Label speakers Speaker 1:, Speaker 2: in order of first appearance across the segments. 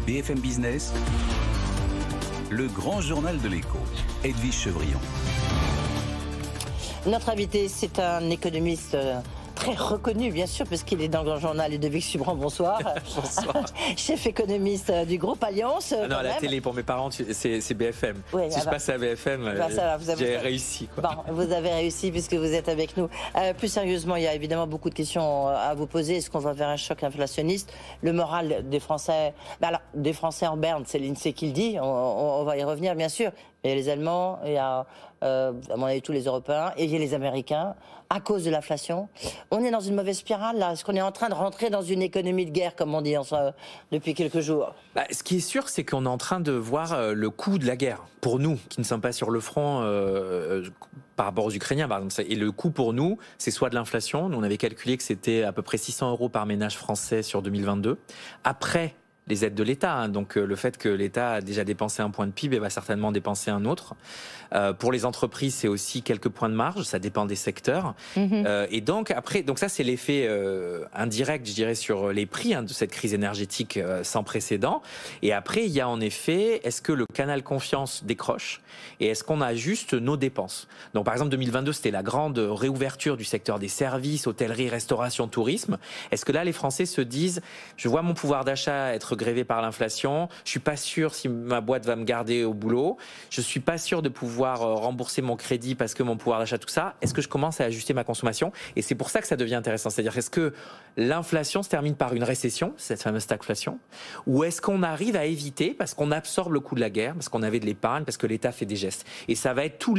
Speaker 1: BFM Business, le grand journal de l'écho, Edwige Chevrillon.
Speaker 2: Notre invité, c'est un économiste très reconnu, bien sûr, parce qu'il est dans le grand journal. Edwige Chevrillon, bonsoir.
Speaker 3: Bonsoir.
Speaker 2: Chef économiste du groupe Alliance.
Speaker 3: Ah non, à la télé, pour mes parents, c'est BFM.
Speaker 2: Oui,
Speaker 3: si je passe à BFM, j'ai réussi. Quoi.
Speaker 2: Bon, vous avez réussi puisque vous êtes avec nous. Plus sérieusement, il y a évidemment beaucoup de questions à vous poser. Est-ce qu'on va vers un choc inflationniste? Le moral des Français, des Français en berne, c'est l'INSEE qui le dit. On va y revenir, bien sûr. Il y a les Allemands, il y a, à mon avis, tous les Européens, et il y a les Américains, à cause de l'inflation. On est dans une mauvaise spirale, là. Est-ce qu'on est en train de rentrer dans une économie de guerre, comme on dit depuis quelques jours?
Speaker 3: Ce qui est sûr, c'est qu'on est en train de voir le coût de la guerre. Pour nous, qui ne sommes pas sur le front par rapport aux Ukrainiens, par exemple. Et le coût pour nous, c'est soit de l'inflation. Nous, on avait calculé que c'était à peu près 600 € par ménage français sur 2022. Après les aides de l'État, donc le fait que l'État a déjà dépensé un point de PIB et va certainement dépenser un autre. Pour les entreprises, c'est aussi quelques points de marge, ça dépend des secteurs. Et donc après, donc ça c'est l'effet indirect, je dirais, sur les prix de cette crise énergétique sans précédent. Et après, il y a en effet, est-ce que le canal confiance décroche et est-ce qu'on ajuste nos dépenses? Donc par exemple, 2022, c'était la grande réouverture du secteur des services, hôtellerie, restauration, tourisme. Est-ce que là, les Français se disent, je vois mon pouvoir d'achat être grévé par l'inflation, je suis pas sûr si ma boîte va me garder au boulot, je suis pas sûr de pouvoir rembourser mon crédit parce que mon pouvoir d'achat, tout ça, est-ce que je commence à ajuster ma consommation? Et c'est pour ça que ça devient intéressant, c'est-à-dire est-ce que l'inflation se termine par une récession, cette fameuse stagflation, ou est-ce qu'on arrive à éviter parce qu'on absorbe le coût de la guerre, parce qu'on avait de l'épargne, parce que l'État fait des gestes. Et ça va être tout,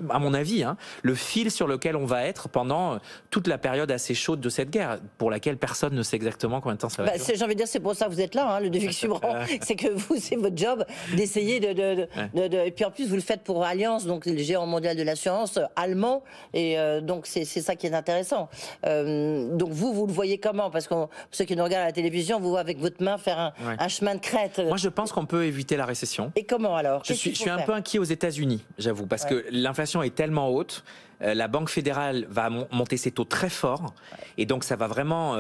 Speaker 3: à mon avis, le fil sur lequel on va être pendant toute la période assez chaude de cette guerre, pour laquelle personne ne sait exactement combien de temps ça va durer.
Speaker 2: J'ai envie de dire, c'est pour ça que vous êtes là, Edwige Chevrillon, c'est que vous, c'est votre job d'essayer et puis en plus vous le faites pour Alliance, donc le géant mondial de l'assurance allemand, et donc c'est ça qui est intéressant. Donc vous le voyez comment? Parce que ceux qui nous regardent à la télévision, vous voyez avec votre main faire un chemin de crête.
Speaker 3: Moi je pense qu'on peut éviter la récession.
Speaker 2: Et comment alors?
Speaker 3: Je suis un peu inquiet aux États-Unis, j'avoue, parce que l'inflation est tellement haute. La Banque fédérale va monter ses taux très fort et donc ça va vraiment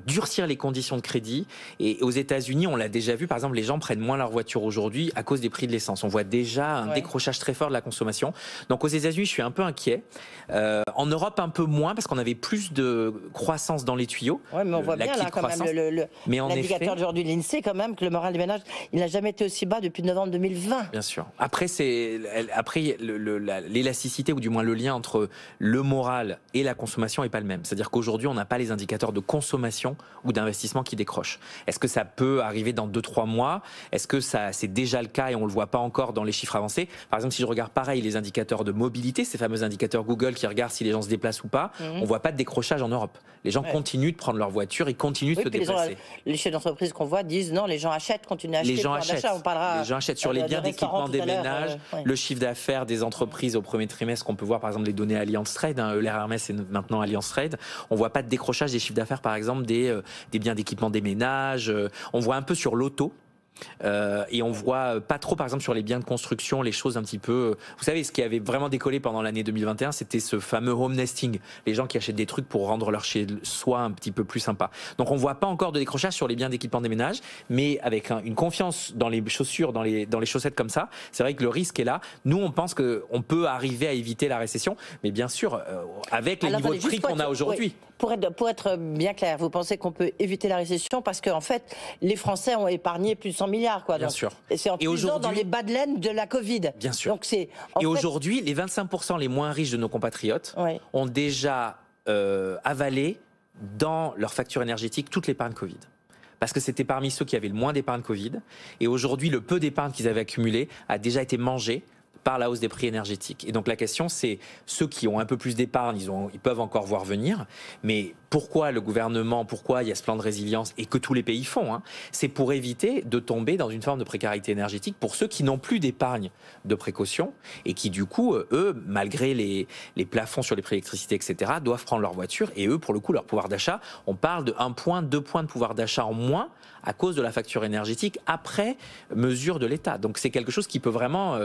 Speaker 3: durcir les conditions de crédit. Et aux États-Unis, on l'a déjà vu, par exemple, les gens prennent moins leur voiture aujourd'hui à cause des prix de l'essence. On voit déjà un décrochage très fort de la consommation. Donc aux États-Unis, je suis un peu inquiet. En Europe, un peu moins parce qu'on avait plus de croissance dans les tuyaux.
Speaker 2: Oui, mais on voit bien là quand même l'indicateur d'aujourd'hui de l'INSEE quand même que le moral des ménages, il n'a jamais été aussi bas depuis novembre 2020.
Speaker 3: Bien sûr. Après, l'élasticité ou du moins le lien entre le moral et la consommation n'est pas le même. C'est-à-dire qu'aujourd'hui, on n'a pas les indicateurs de consommation ou d'investissement qui décrochent. Est-ce que ça peut arriver dans 2-3 mois? Est-ce que c'est déjà le cas et on ne le voit pas encore dans les chiffres avancés? Par exemple, si je regarde pareil les indicateurs de mobilité, ces fameux indicateurs Google qui regardent si les gens se déplacent ou pas, on ne voit pas de décrochage en Europe. Les gens continuent de prendre leur voiture et continuent de se déplacer.
Speaker 2: Les chefs d'entreprise qu'on voit disent non, les gens achètent, continuent à acheter.
Speaker 3: Les gens achètent.
Speaker 2: On parlera
Speaker 3: les gens achètent sur les biens d'équipement des ménages, le chiffre d'affaires des entreprises au premier trimestre qu'on peut voir, par exemple, les données Alliance Trade, Euler Hermès et maintenant Alliance Trade. On voit pas de décrochage des chiffres d'affaires, par exemple, des biens d'équipement des ménages. On voit un peu sur l'auto. Et on voit pas trop, par exemple, sur les biens de construction, les choses un petit peu... Vous savez, ce qui avait vraiment décollé pendant l'année 2021, c'était ce fameux home nesting. Les gens qui achètent des trucs pour rendre leur chez-soi un petit peu plus sympa. Donc on voit pas encore de décrochage sur les biens d'équipement des ménages, mais avec une confiance dans les chaussures, dans les chaussettes comme ça, c'est vrai que le risque est là. Nous, on pense qu'on peut arriver à éviter la récession, mais bien sûr, avec les niveaux de prix qu'on a aujourd'hui.
Speaker 2: Pour être bien clair, vous pensez qu'on peut éviter la récession parce qu'en fait, les Français ont épargné plus de 100 milliards, quoi.
Speaker 3: Bien sûr.
Speaker 2: Et c'est en puisant dans les bas de laine de la Covid.
Speaker 3: Bien sûr.
Speaker 2: Donc
Speaker 3: aujourd'hui, les 25% les moins riches de nos compatriotes ont déjà avalé dans leur facture énergétique toute l'épargne Covid. Parce que c'était parmi ceux qui avaient le moins d'épargne Covid. Et aujourd'hui, le peu d'épargne qu'ils avaient accumulé a déjà été mangé par la hausse des prix énergétiques. Et donc la question, c'est ceux qui ont un peu plus d'épargne, ils peuvent encore voir venir, mais pourquoi le gouvernement, pourquoi il y a ce plan de résilience et que tous les pays font, c'est pour éviter de tomber dans une forme de précarité énergétique pour ceux qui n'ont plus d'épargne de précaution et qui du coup, eux, malgré les plafonds sur les prix d'électricité, etc., doivent prendre leur voiture et eux, pour le coup, leur pouvoir d'achat, on parle de 1 point, 2 points de pouvoir d'achat en moins à cause de la facture énergétique après mesure de l'État. Donc c'est quelque chose qui peut vraiment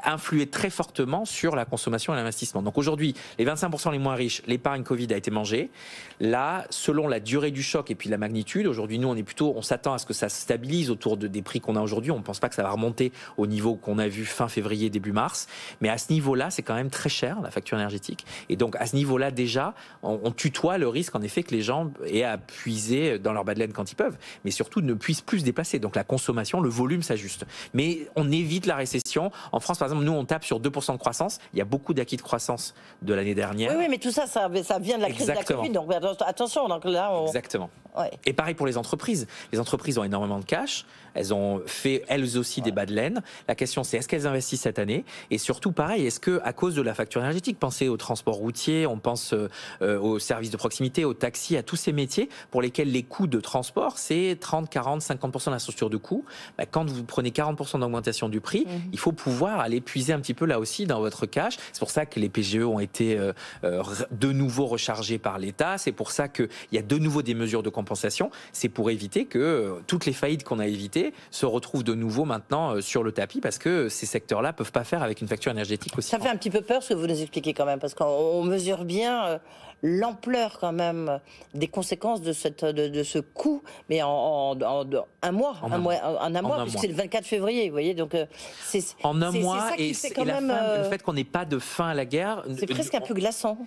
Speaker 3: influencer influé très fortement sur la consommation et l'investissement. Donc aujourd'hui, les 25% les moins riches, l'épargne Covid a été mangée. Là, selon la durée du choc et puis la magnitude, aujourd'hui nous on s'attend à ce que ça se stabilise autour des prix qu'on a aujourd'hui. On ne pense pas que ça va remonter au niveau qu'on a vu fin février, début mars. Mais à ce niveau-là, c'est quand même très cher la facture énergétique. Et donc à ce niveau-là déjà, on tutoie le risque en effet que les gens aient à puiser dans leur bas de laine quand ils peuvent, mais surtout ne puissent plus se déplacer. Donc la consommation, le volume s'ajuste. Mais on évite la récession. En France, par exemple, nous on tape sur 2% de croissance. Il y a beaucoup d'acquis de croissance de l'année dernière.
Speaker 2: Oui, mais tout ça, ça vient de la crise de la Covid. Donc attention, donc là,
Speaker 3: Exactement.
Speaker 2: Ouais.
Speaker 3: Et pareil pour les entreprises. Les entreprises ont énormément de cash. Elles ont fait elles aussi des bas de laine. La question c'est est-ce qu'elles investissent cette année? Et surtout pareil, est-ce que à cause de la facture énergétique, pensez au transport routier, on pense aux services de proximité, aux taxis, à tous ces métiers pour lesquels les coûts de transport c'est 30, 40, 50% de la structure de coûts. Quand vous prenez 40% d'augmentation du prix, il faut pouvoir aller puiser un petit peu là aussi dans votre cash. C'est pour ça que les PGE ont été de nouveau rechargés par l'État. C'est pour ça qu'il y a de nouveau des mesures de compensation. C'est pour éviter que toutes les faillites qu'on a évitées se retrouvent de nouveau maintenant sur le tapis parce que ces secteurs-là ne peuvent pas faire avec une facture énergétique aussi.
Speaker 2: Ça fait un petit peu peur ce que vous nous expliquez quand même, parce qu'on mesure bien l'ampleur quand même des conséquences de ce coût, mais en un mois, puisque c'est le 24 février, vous voyez, donc
Speaker 3: en un mois, et le fait qu'on n'ait pas de fin à la guerre,
Speaker 2: c'est presque un peu glaçant.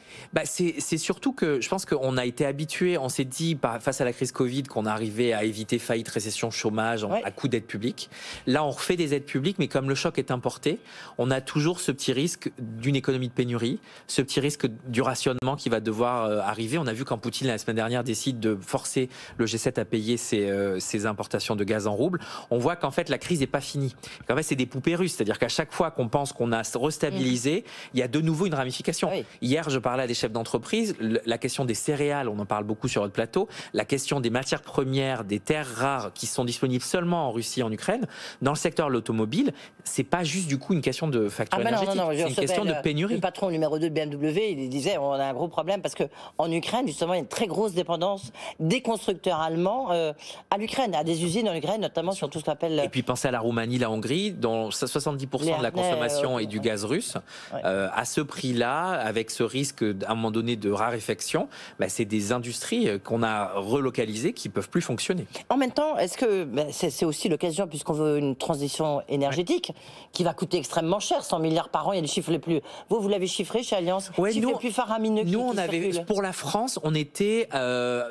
Speaker 3: C'est surtout que je pense qu'on a été habitué, on s'est dit face à la crise Covid qu'on arrivait à éviter faillite, récession, chômage à coup d'aide publique. Là, on refait des aides publiques, mais comme le choc est importé, on a toujours ce petit risque d'une économie de pénurie, ce petit risque du rationnement qui va devoir arriver. On a vu quand Poutine la semaine dernière décide de forcer le G7 à payer ses importations de gaz en roubles. On voit qu'en fait la crise n'est pas finie. En fait, c'est des poupées russes, c'est-à-dire qu'à chaque fois qu'on pense qu'on a restabilisé, il y a de nouveau une ramification. Oui. Hier, je parlais à des chefs d'entreprise, la question des céréales, on en parle beaucoup sur votre plateau, la question des matières premières, des terres rares qui sont disponibles seulement en Russie et en Ukraine. Dans le secteur de l'automobile, c'est pas juste du coup une question de facture énergétique, c'est une question de pénurie.
Speaker 2: Le patron numéro 2 de BMW, il disait on a un gros problème parce qu'en Ukraine, justement, il y a une très grosse dépendance des constructeurs allemands à l'Ukraine, à des usines en Ukraine, notamment sur tout ce qu'on appelle...
Speaker 3: Et puis pensez à la Roumanie, la Hongrie, dont 70% de la consommation est du gaz russe. Ouais. À ce prix-là, avec ce risque à un moment donné de raréfaction, c'est des industries qu'on a relocalisées qui ne peuvent plus fonctionner.
Speaker 2: En même temps, est-ce que c'est aussi l'occasion, puisqu'on veut une transition énergétique qui va coûter extrêmement cher, 100 milliards par an, il y a des chiffres les plus... Vous l'avez chiffré chez Allianz, chiffres les plus faramineux
Speaker 3: pour la France, on était à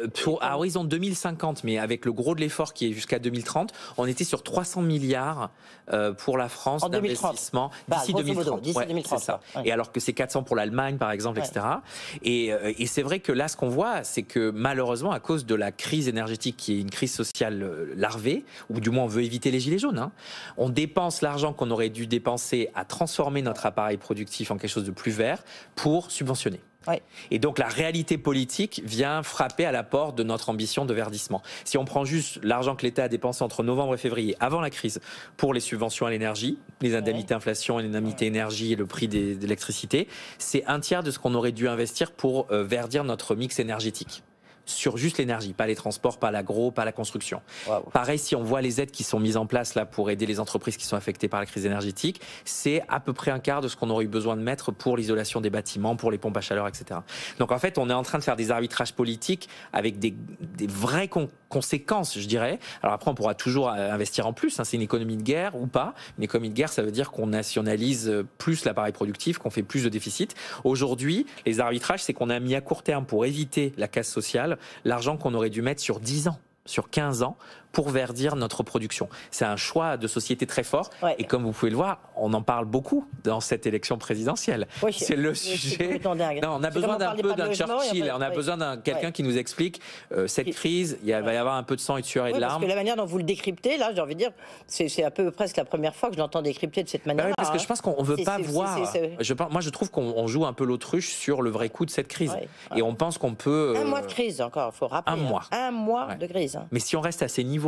Speaker 3: horizon 2050, mais avec le gros de l'effort qui est jusqu'à 2030, on était sur 300 milliards pour la France d'investissement d'ici 2030.
Speaker 2: D'ici 2030,
Speaker 3: c'est ça. Ouais. Et alors que c'est 400 pour l'Allemagne, par exemple, etc. Et c'est vrai que là, ce qu'on voit, c'est que malheureusement, à cause de la crise énergétique, qui est une crise sociale larvée, ou du moins on veut éviter les gilets jaunes, on dépense l'argent qu'on aurait dû dépenser à transformer notre appareil productif en quelque chose de plus vert pour subventionner. Ouais. Et donc la réalité politique vient frapper à la porte de notre ambition de verdissement. Si on prend juste l'argent que l'État a dépensé entre novembre et février, avant la crise, pour les subventions à l'énergie, les indemnités inflation, les indemnités énergie et le prix de l'électricité, c'est un tiers de ce qu'on aurait dû investir pour verdir notre mix énergétique. Sur juste l'énergie, pas les transports, pas l'agro, pas la construction. Wow. Pareil, si on voit les aides qui sont mises en place là pour aider les entreprises qui sont affectées par la crise énergétique, c'est à peu près un quart de ce qu'on aurait eu besoin de mettre pour l'isolation des bâtiments, pour les pompes à chaleur, etc. Donc en fait, on est en train de faire des arbitrages politiques avec des vraies conséquences, je dirais. Alors après, on pourra toujours investir en plus, c'est une économie de guerre ou pas. Une économie de guerre, ça veut dire qu'on nationalise plus l'appareil productif, qu'on fait plus de déficit. Aujourd'hui, les arbitrages, c'est qu'on a mis à court terme pour éviter la casse sociale l'argent qu'on aurait dû mettre sur 10 ans, sur 15 ans, pour verdir notre production. C'est un choix de société très fort. Ouais. Et comme vous pouvez le voir, on en parle beaucoup dans cette élection présidentielle. Oui, c'est le sujet. Non, on a besoin d'un peu d'un Churchill. On a besoin d'un quelqu'un qui nous explique cette crise. Il va y avoir un peu de sang et de sueur et de larmes.
Speaker 2: Parce que la manière dont vous le décryptez, là, j'ai envie de dire, c'est un peu presque la première fois que je l'entends décrypter de cette manière.
Speaker 3: Parce que je pense qu'on ne veut pas voir. Moi, je trouve qu'on joue un peu l'autruche sur le vrai coût de cette crise. Et on pense qu'on peut.
Speaker 2: Un mois de crise encore, il faut rappeler. Un mois de crise.
Speaker 3: Mais si on reste à ces niveaux-là,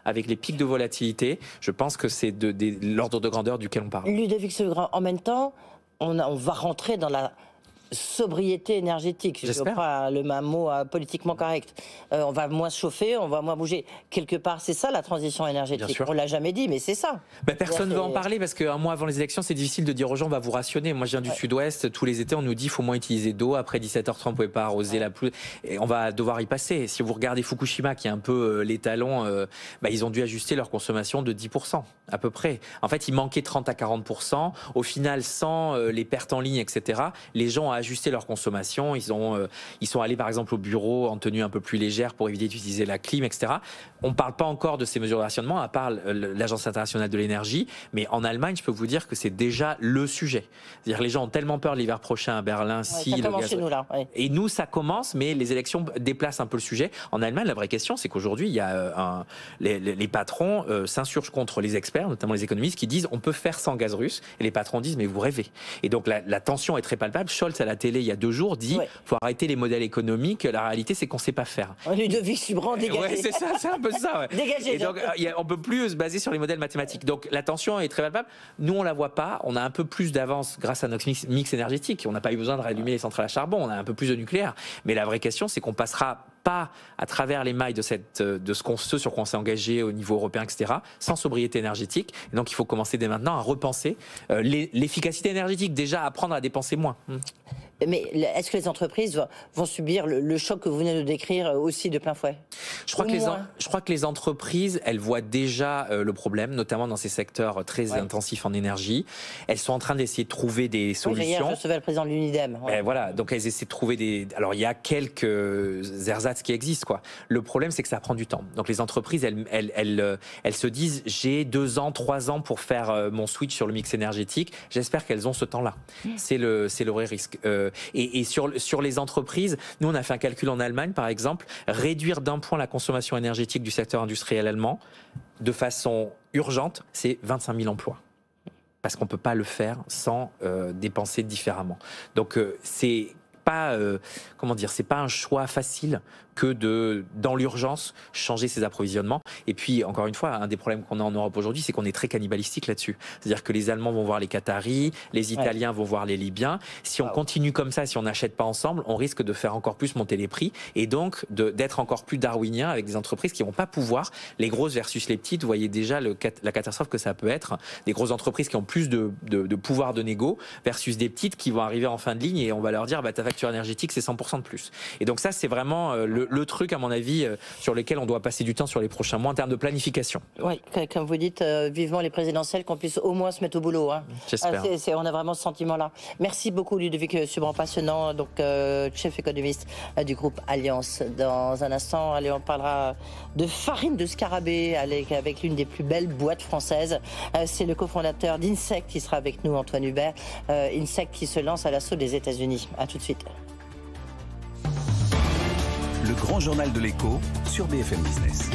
Speaker 3: avec les pics de volatilité, je pense que c'est de l'ordre de grandeur duquel on parle.
Speaker 2: Ludovic Segrand, en même temps, on va rentrer dans la sobriété énergétique. Je ne veux pas le mot politiquement correct. On va moins se chauffer, on va moins bouger. Quelque part, c'est ça la transition énergétique. On ne l'a jamais dit, mais c'est ça.
Speaker 3: Personne ne veut en parler parce qu'un mois avant les élections, c'est difficile de dire aux gens on va vous rationner. Moi, je viens du Sud-Ouest. Tous les étés, on nous dit qu'il faut moins utiliser d'eau. Après 17h30, vous ne pouvez pas arroser la pluie. Et on va devoir y passer. Si vous regardez Fukushima, qui est un peu l'étalon, ils ont dû ajuster leur consommation de 10% à peu près. En fait, il manquait 30 à 40%. Au final, sans les pertes en ligne, etc., les gens ont ajusté leur consommation. Ils sont allés, par exemple, au bureau en tenue un peu plus légère pour éviter d'utiliser la clim, etc. On ne parle pas encore de ces mesures de rationnement, à part l'Agence internationale de l'énergie. Mais en Allemagne, je peux vous dire que c'est déjà le sujet. C'est-à-dire que les gens ont tellement peur l'hiver prochain à Berlin, si
Speaker 2: ça commence chez nous, là.
Speaker 3: Et nous, ça commence, mais les élections déplacent un peu le sujet. En Allemagne, la vraie question, c'est qu'aujourd'hui, il y a les patrons s'insurgent contre les experts, notamment les économistes, qui disent on peut faire sans gaz russe. Et les patrons disent mais vous rêvez. Et donc la tension est très palpable. Scholz à la télé il y a 2 jours dit faut arrêter les modèles économiques. La réalité, c'est qu'on ne sait pas faire.
Speaker 2: Ludovic Subran, dégagé.
Speaker 3: Ouais, c'est ça, c'est un peu ça. Ouais.
Speaker 2: Dégagé.
Speaker 3: Et donc on peut plus se baser sur les modèles mathématiques. Donc la tension est très palpable. Nous, on la voit pas. On a un peu plus d'avance grâce à notre mix énergétique. On n'a pas eu besoin de rallumer les centrales à charbon. On a un peu plus de nucléaire. Mais la vraie question, c'est qu'on passera pas à travers les mailles de ce sur quoi on s'est engagé au niveau européen, etc., sans sobriété énergétique. Et donc il faut commencer dès maintenant à repenser l'efficacité énergétique, déjà apprendre à dépenser moins.
Speaker 2: Mais est-ce que les entreprises vont subir le choc que vous venez de décrire aussi de plein fouet?
Speaker 3: Je crois que les entreprises, elles voient déjà le problème, notamment dans ces secteurs très intensifs en énergie. Elles sont en train d'essayer de trouver des solutions.
Speaker 2: Hier, je recevais le président de l'UNIDEM.
Speaker 3: Voilà, donc elles essaient de trouver des... Alors il y a quelques ersatz qui existent, quoi. Le problème, c'est que ça prend du temps. Donc les entreprises, elles se disent j'ai 2 ans, 3 ans pour faire mon switch sur le mix énergétique. J'espère qu'elles ont ce temps-là. C'est le vrai risque. Et sur les entreprises, nous on a fait un calcul en Allemagne par exemple, réduire d'1 point la consommation énergétique du secteur industriel allemand de façon urgente, c'est 25 000 emplois. Parce qu'on ne peut pas le faire sans dépenser différemment. Donc c'est pas c'est pas un choix facile que dans l'urgence, changer ses approvisionnements. Et puis, encore une fois, un des problèmes qu'on a en Europe aujourd'hui, c'est qu'on est très cannibalistique là-dessus. C'est-à-dire que les Allemands vont voir les Qataris, les Italiens vont voir les Libyens. Si on continue comme ça, si on n'achète pas ensemble, on risque de faire encore plus monter les prix et donc d'être encore plus darwinien avec des entreprises qui vont pas pouvoir, les grosses versus les petites. Vous voyez déjà la catastrophe que ça peut être. Des grosses entreprises qui ont plus de pouvoir de négo versus des petites qui vont arriver en fin de ligne et on va leur dire ta facture énergétique, c'est 100% de plus. Et donc ça, c'est vraiment le truc, à mon avis, sur lequel on doit passer du temps sur les prochains mois en termes de planification.
Speaker 2: Oui, comme vous dites, vivement les présidentielles, qu'on puisse au moins se mettre au boulot. Hein.
Speaker 3: J'espère.
Speaker 2: On a vraiment ce sentiment-là. Merci beaucoup, Ludovic Subran, passionnant, donc chef économiste du groupe Allianz. Dans un instant, allez, on parlera de farine de scarabée avec l'une des plus belles boîtes françaises. C'est le cofondateur d'Insect qui sera avec nous, Antoine Hubert. Insect qui se lance à l'assaut des États-Unis. À tout de suite.
Speaker 1: Le grand journal de l'écho sur BFM Business.